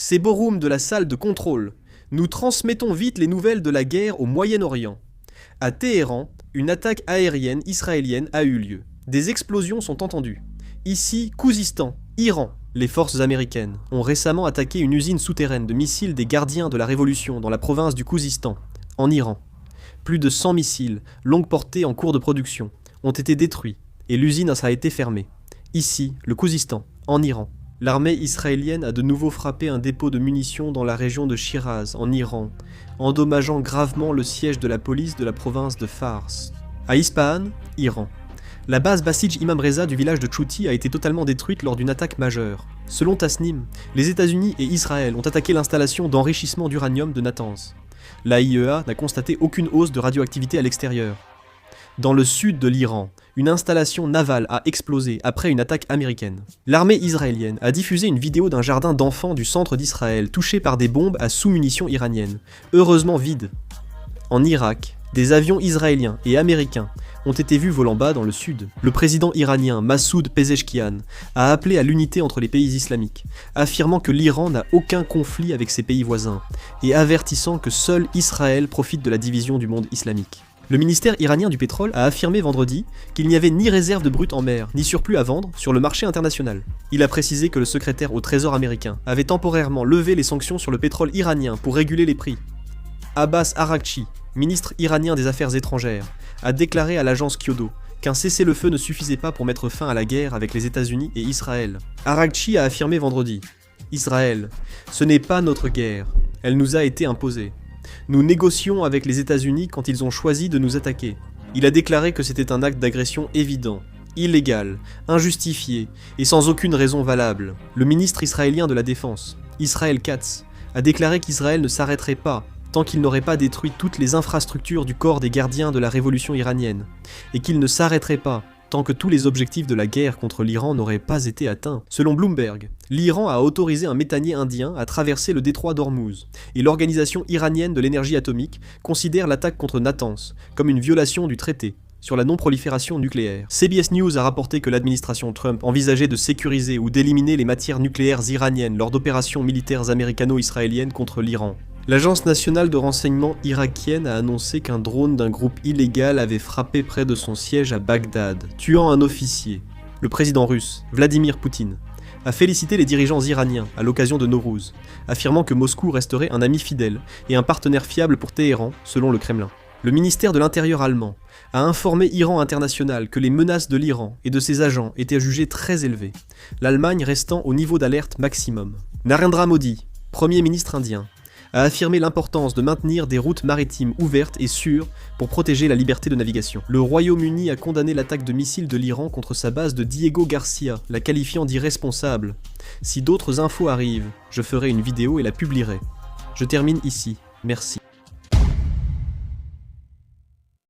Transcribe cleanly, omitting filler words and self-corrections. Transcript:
C'est Borum de la salle de contrôle. Nous transmettons vite les nouvelles de la guerre au Moyen-Orient. À Téhéran, une attaque aérienne israélienne a eu lieu. Des explosions sont entendues. Ici, Khouzistan, Iran. Les forces américaines ont récemment attaqué une usine souterraine de missiles des gardiens de la Révolution dans la province du Khouzistan, en Iran. Plus de 100 missiles, longue portée en cours de production, ont été détruits et l'usine a été fermée. Ici, le Khouzistan, en Iran. L'armée israélienne a de nouveau frappé un dépôt de munitions dans la région de Shiraz, en Iran, endommageant gravement le siège de la police de la province de Fars. À Ispahan, Iran. La base Basij Imam Reza du village de Chouti a été totalement détruite lors d'une attaque majeure. Selon Tasnim, les États-Unis et Israël ont attaqué l'installation d'enrichissement d'uranium de Natanz. L'AIEA n'a constaté aucune hausse de radioactivité à l'extérieur. Dans le sud de l'Iran, une installation navale a explosé après une attaque américaine. L'armée israélienne a diffusé une vidéo d'un jardin d'enfants du centre d'Israël touché par des bombes à sous-munitions iraniennes, heureusement vides. En Irak, des avions israéliens et américains ont été vus volant bas dans le sud. Le président iranien Massoud Pezeshkian a appelé à l'unité entre les pays islamiques, affirmant que l'Iran n'a aucun conflit avec ses pays voisins, et avertissant que seul Israël profite de la division du monde islamique. Le ministère iranien du pétrole a affirmé vendredi qu'il n'y avait ni réserve de brut en mer, ni surplus à vendre sur le marché international. Il a précisé que le secrétaire au Trésor américain avait temporairement levé les sanctions sur le pétrole iranien pour réguler les prix. Abbas Araghchi, ministre iranien des Affaires étrangères, a déclaré à l'agence Kyodo qu'un cessez-le-feu ne suffisait pas pour mettre fin à la guerre avec les États-Unis et Israël. Araghchi a affirmé vendredi « Israël, ce n'est pas notre guerre, elle nous a été imposée. Nous négocions avec les États-Unis quand ils ont choisi de nous attaquer. » Il a déclaré que c'était un acte d'agression évident, illégal, injustifié et sans aucune raison valable. Le ministre israélien de la Défense, Israel Katz, a déclaré qu'Israël ne s'arrêterait pas tant qu'il n'aurait pas détruit toutes les infrastructures du corps des gardiens de la révolution iranienne, et qu'il ne s'arrêterait pas tant que tous les objectifs de la guerre contre l'Iran n'auraient pas été atteints. Selon Bloomberg, l'Iran a autorisé un méthanier indien à traverser le détroit d'Ormuz, et l'Organisation iranienne de l'énergie atomique considère l'attaque contre Natanz comme une violation du traité sur la non-prolifération nucléaire. CBS News a rapporté que l'administration Trump envisageait de sécuriser ou d'éliminer les matières nucléaires iraniennes lors d'opérations militaires américano-israéliennes contre l'Iran. L'agence nationale de renseignement irakienne a annoncé qu'un drone d'un groupe illégal avait frappé près de son siège à Bagdad, tuant un officier. Le président russe, Vladimir Poutine, a félicité les dirigeants iraniens à l'occasion de Nowruz, affirmant que Moscou resterait un ami fidèle et un partenaire fiable pour Téhéran, selon le Kremlin. Le ministère de l'Intérieur allemand a informé Iran International que les menaces de l'Iran et de ses agents étaient jugées très élevées, l'Allemagne restant au niveau d'alerte maximum. Narendra Modi, Premier ministre indien, a affirmé l'importance de maintenir des routes maritimes ouvertes et sûres pour protéger la liberté de navigation. Le Royaume-Uni a condamné l'attaque de missiles de l'Iran contre sa base de Diego Garcia, la qualifiant d'irresponsable. Si d'autres infos arrivent, je ferai une vidéo et la publierai. Je termine ici. Merci.